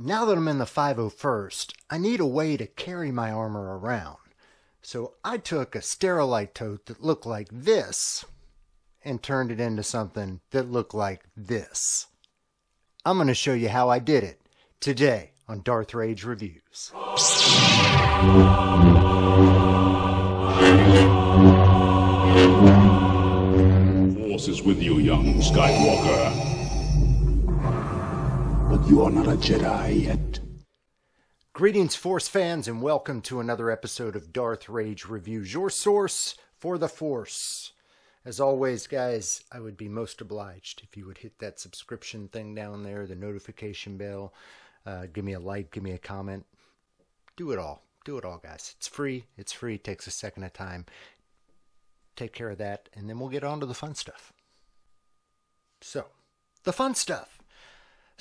Now that I'm in the 501st, I need a way to carry my armor around. So I took a Sterilite tote that looked like this and turned it into something that looked like this. I'm going to show you how I did it today on Darth Rage Reviews. Force is with you, young Skywalker. But you are not a Jedi yet. Greetings, Force fans, and welcome to another episode of Darth Rage Reviews, your source for the Force. As always, guys, I would be most obliged if you would hit that subscription thing down there, the notification bell, give me a like, give me a comment. Do it all. Do it all, guys. It's free. It's free. It takes a second of time. Take care of that, and then we'll get on to the fun stuff. So, the fun stuff.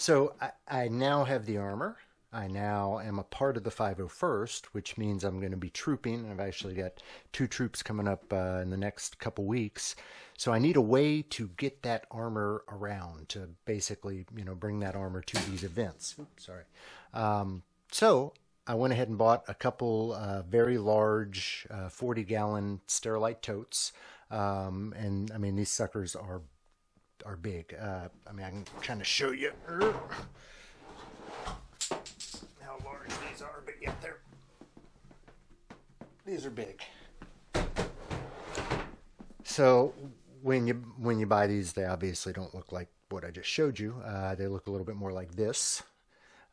So, I now have the armor. I now am a part of the 501st, which means I'm going to be trooping. I've actually got 2 troops coming up in the next couple weeks. So I need a way to get that armor around to basically, bring that armor to these events. Oops, sorry. So I went ahead and bought a couple very large 40-gallon Sterilite totes. And I mean, these suckers are big. I can kind of show you how large these are, but yeah, these are big. So when you buy these, they obviously don't look like what I just showed you. They look a little bit more like this.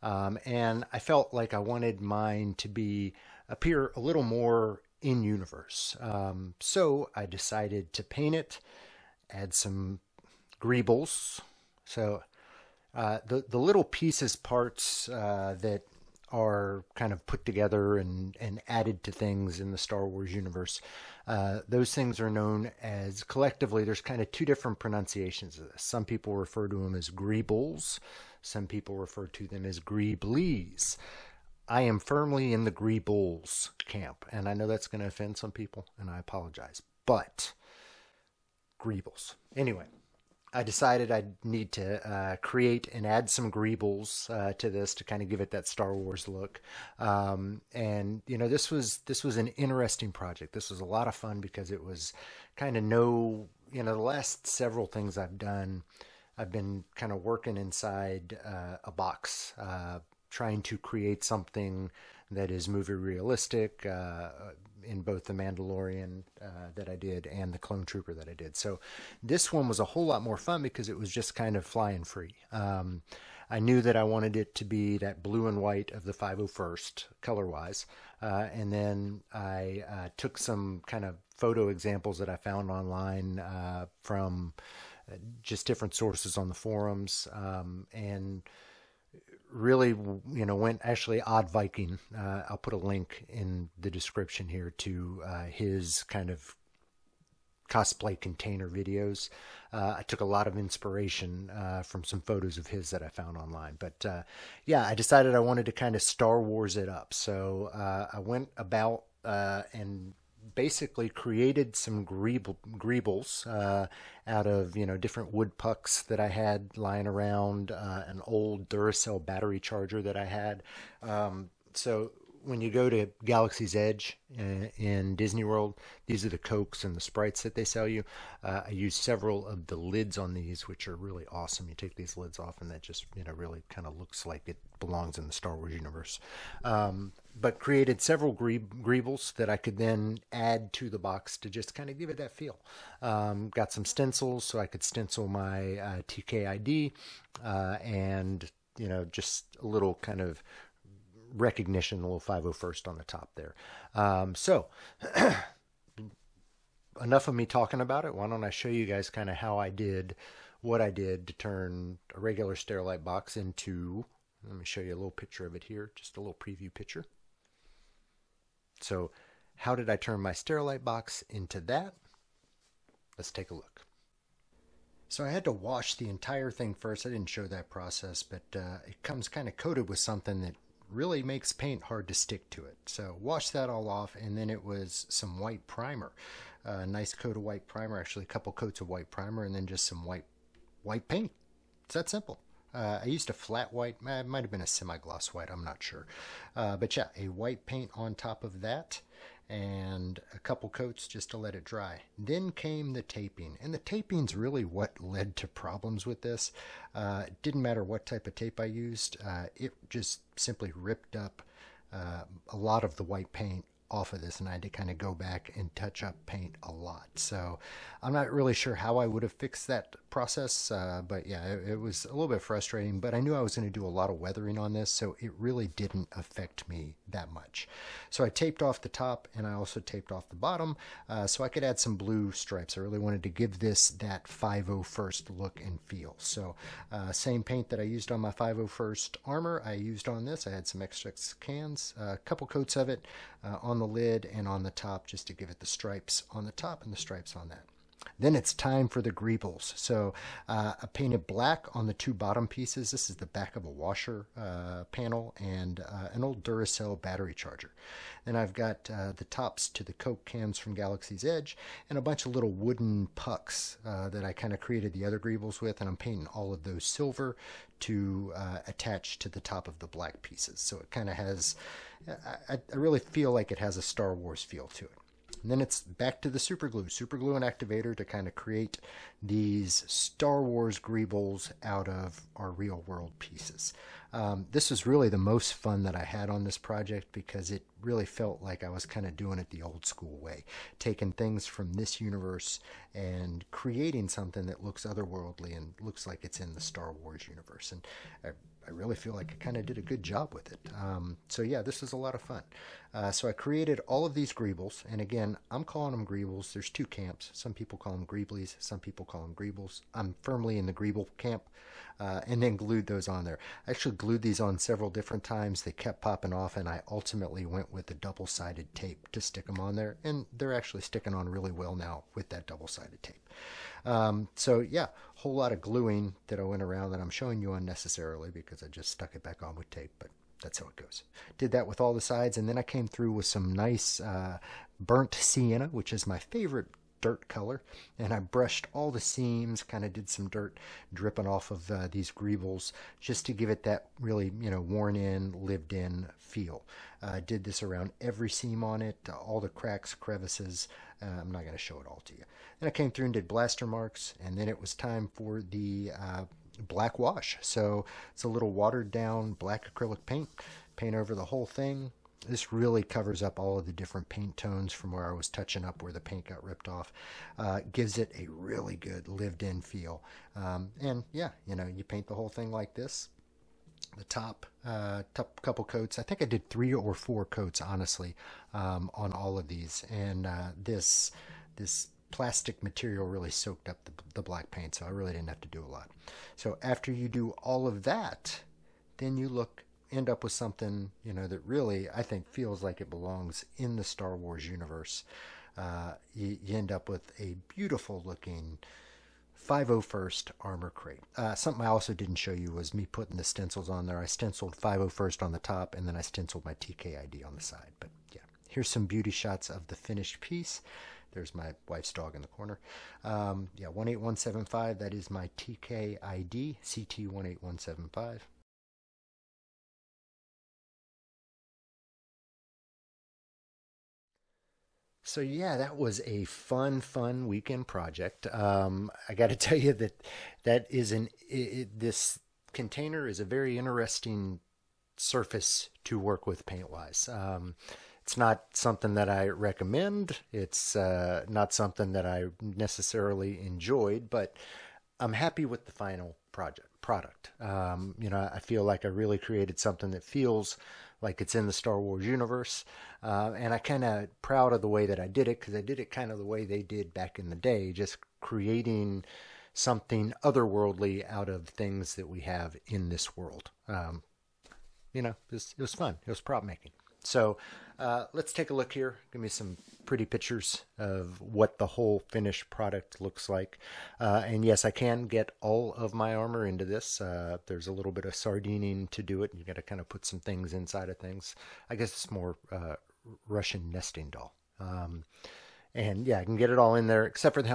And I felt like I wanted mine to appear a little more in universe. So I decided to paint it, add some greebles. So the little pieces, parts that are kind of put together and added to things in the Star Wars universe, those things are known as, collectively, there's kind of 2 different pronunciations of this. Some people refer to them as greebles. Some people refer to them as greeblies. I am firmly in the greebles camp, and I know that's going to offend some people, and I apologize, but greebles. Anyway, I decided I'd need to create and add some greebles to this to kind of give it that Star Wars look. And this was an interesting project. This was a lot of fun because it was kind of the last several things I've done, I've been kind of working inside a box, trying to create something that is movie realistic, in both the Mandalorian that I did and the Clone Trooper that I did. So this one was a whole lot more fun because it was just kind of flying free. I knew that I wanted it to be that blue and white of the 501st color-wise. And then I took some kind of photo examples that I found online from just different sources on the forums, and really, went actually odd Viking. I'll put a link in the description here to his kind of cosplay container videos. I took a lot of inspiration from some photos of his that I found online. But yeah, I decided I wanted to kind of Star Wars it up. So I went about and basically created some greebles out of different wood pucks that I had lying around, an old Duracell battery charger that I had. So when you go to Galaxy's Edge in Disney World, these are the Cokes and the Sprites that they sell you. I use several of the lids on these, which are really awesome. You take these lids off and that just really kind of looks like it belongs in the Star Wars universe. But created several greebles that I could then add to the box to just kind of give it that feel. Got some stencils so I could stencil my TKID, and just a little kind of recognition, a little 501st on the top there. So enough of me talking about it. Why don't I show you guys kind of how I did what I did to turn a regular Sterilite box into, let me show you a little picture of it here, just a little preview picture. So how did I turn my Sterilite box into that? Let's take a look. So I had to wash the entire thing first. I didn't show that process, but it comes kind of coated with something that really makes paint hard to stick to it. So wash that all off, and then it was some white primer. A nice coat of white primer, actually a couple coats of white primer, and then just some white paint. It's that simple. I used a flat white, it might have been a semi-gloss white, I'm not sure. But yeah, a white paint on top of that and a couple coats just to let it dry. Then came the taping, and the taping's really what led to problems with this. It didn't matter what type of tape I used, it just simply ripped up a lot of the white paint off of this, and I had to kind of go back and touch up paint a lot. So I'm not really sure how I would have fixed that process, but yeah, it was a little bit frustrating, but I knew I was going to do a lot of weathering on this, so it really didn't affect me that much. So I taped off the top, and I also taped off the bottom, so I could add some blue stripes. I really wanted to give this that 501st look and feel. So same paint that I used on my 501st armor, I used on this. I had some extra cans, a couple coats of it on the lid and on the top, just to give it the stripes on the top and the stripes on that. Then it's time for the greebles. So I painted black on the two bottom pieces. This is the back of a washer panel and an old Duracell battery charger. Then I've got the tops to the Coke cans from Galaxy's Edge and a bunch of little wooden pucks that I kind of created the other greebles with, and I'm painting all of those silver to attach to the top of the black pieces. So it kind of has, I really feel like it has a Star Wars feel to it. And then it's back to the super glue and activator to kind of create these Star Wars greebles out of our real world pieces. This was really the most fun that I had on this project because it really felt like I was kind of doing it the old school way, taking things from this universe and creating something that looks otherworldly and looks like it's in the Star Wars universe. And I really feel like I kind of did a good job with it. So yeah, this was a lot of fun. So I created all of these greebles, and again, I'm calling them greebles. There's two camps. Some people call them greeblies, some people call them greebles. I'm firmly in the greeble camp, and then glued those on there. I actually glued these on several different times. They kept popping off, and I ultimately went with the double-sided tape to stick them on there, and they're actually sticking on really well now with that double-sided tape. So yeah, whole lot of gluing that I went around that I'm showing you unnecessarily because I just stuck it back on with tape, but that's how it goes. Did that with all the sides, and then I came through with some nice burnt sienna, which is my favorite dirt color, and I brushed all the seams, kind of did some dirt dripping off of these greebles just to give it that really, worn in, lived in feel. Did this around every seam on it, all the cracks, crevices. I'm not going to show it all to you. Then I came through and did blaster marks, and then it was time for the black wash. So it's a little watered down black acrylic paint over the whole thing. This really covers up all of the different paint tones from where I was touching up where the paint got ripped off. Gives it a really good lived-in feel. And yeah, you paint the whole thing like this. The top couple coats. I think I did 3 or 4 coats, honestly, on all of these. And this plastic material really soaked up the black paint, so I really didn't have to do a lot. So after you do all of that, then you end up with something that really I think feels like it belongs in the Star Wars universe. You end up with a beautiful looking 501st armor crate. Something I also didn't show you was me putting the stencils on there. I stenciled 501st on the top, and then I stenciled my TKID on the side. But yeah, here's some beauty shots of the finished piece. There's my wife's dog in the corner. Yeah, 18175, that is my TKID, CT18175. So yeah, that was a fun weekend project. I got to tell you that is this container is a very interesting surface to work with paint-wise. It's not something that I recommend. It's not something that I necessarily enjoyed, but I'm happy with the final product. I feel like I really created something that feels like it's in the Star Wars universe, and I kind of proud of the way that I did it, because I did it kind of the way they did back in the day, just creating something otherworldly out of things that we have in this world. It was fun. It was prop making. So let's take a look here. Give me some pretty pictures of what the whole finished product looks like. And yes, I can get all of my armor into this. There's a little bit of sardining to do it. You got to kind of put some things inside of things. I guess it's more Russian nesting doll. And yeah, I can get it all in there except for the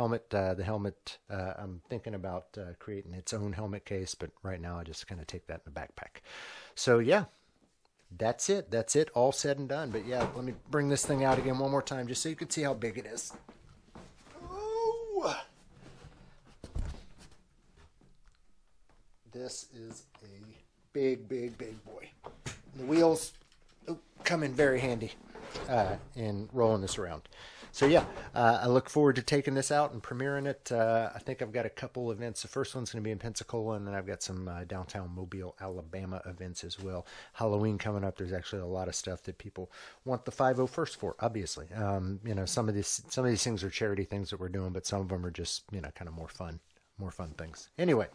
helmet. I'm thinking about creating its own helmet case, but right now I just kind of take that in the backpack. So yeah, that's it. That's it. All said and done. But yeah, let me bring this thing out again one more time just so you can see how big it is. Ooh. This is a big, big, big boy. The wheels come in very handy in rolling this around. So yeah, I look forward to taking this out and premiering it. I think I've got a couple events. The first one's going to be in Pensacola, and then I've got some downtown Mobile, Alabama events as well. Halloween coming up. There's actually a lot of stuff that people want the 501st for. Obviously, some of these things are charity things that we're doing, but some of them are just kind of more fun things. Anyway.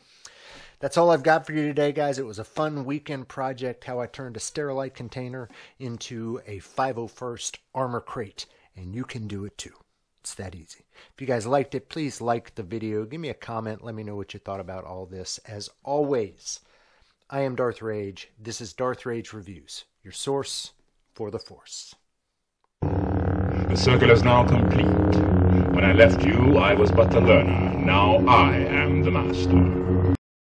That's all I've got for you today, guys. It was a fun weekend project, how I turned a Sterilite container into a 501st armor crate, and you can do it too. It's that easy. If you guys liked it, please like the video. Give me a comment. Let me know what you thought about all this. As always, I am Darth Rage. This is Darth Rage Reviews, your source for the Force. The circle is now complete. When I left you, I was but the learner. Now I am the master.